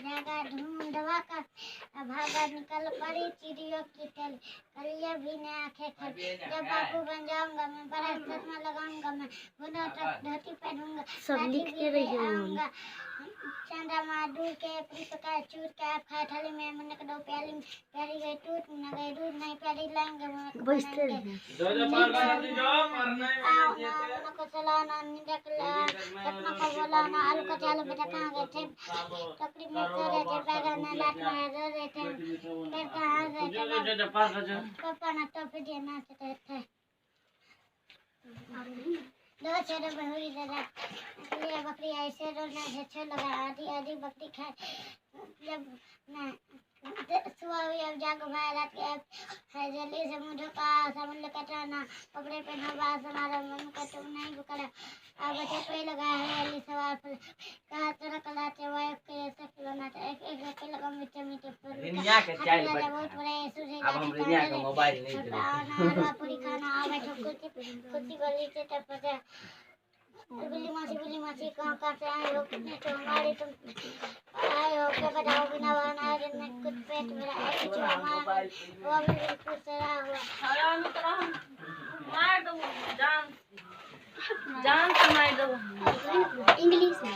जागा ढूंढवा का भागा निकल पड़ी चिड़ियों की टल कलिया भी न आंखें खल जब बापू बन जाऊंगा मैं बड़ा चश्मा लगाऊंगा मैं घुना तक धोती पहनूंगा सब लिख के रही आऊंगा चंदा माडू के प्रीत का चूर के आप खाए थाली में मन के दो प्याली प्यारी गई टूट न गई दूध नहीं प्यारी लाएंगे मैं बस्ते को चलाना निकला सपना को बोलाना आलू का चालू बेटा कहाँ गए थे टोकरी में सो रहे थे बैगन में लात में रो रहे थे फिर कहाँ गए थे पापा ना टोपी दिए नाचते थे दो चेहरे में हुई जरा ये बकरी ऐसे रोना झच्छो लगा आधी आधी बकरी खाए जब मैं सुबह हुई अब जागो भाई रात के अब है जल्दी से मुझे का समझ कटाना कपड़े पहनो बास हमारा मन का तुम नहीं बुकड़ा अब बच्चे पे लगा है अली सवाल पर कहा तरह कलाते वाय के ऐसा खिलौना था एक एक पे लगा मीठे मीठे फूल रिनिया के चाय बहुत बड़े सुजे अब हम रिनिया का मोबाइल नहीं दे खाना पूरी खाना आ बैठो कुर्सी गली से तब पता बिल्ली मासी कहाँ से आए हो कितने तो हमारे तुम आए हो क्या बताओ बिना बना रहे कुछ पेट मेरा कुछ हमारा वो भी बिल्कुल सड़ा हुआ हराम तरह मार दो जान जान से मार दो इंग्लिश में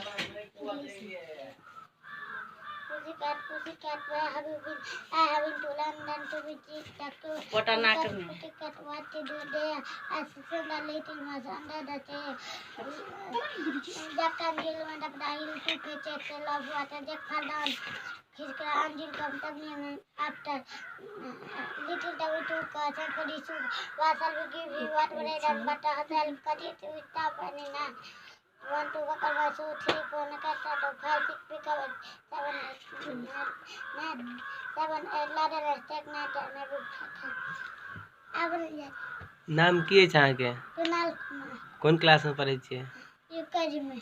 pussycat where have you been? I have been to London to visit Dr. What a knacker. Pussycat, what to do there? I found a little mouse under the chair. Jack and Jill went up the hill to fetch a pail of water. Jack fell down. His grandchild come tumbling after. Little Tabby took a second issue. What shall we give you? What would I done? But I shall cut it with top and in hand. 1 2 4 2 3 4 5 6 pick up 7 8 9 7 8 ladder stack 9 नाम किए छाँ के कुणाल कुमार कौन class में पढ़े छिए UKG में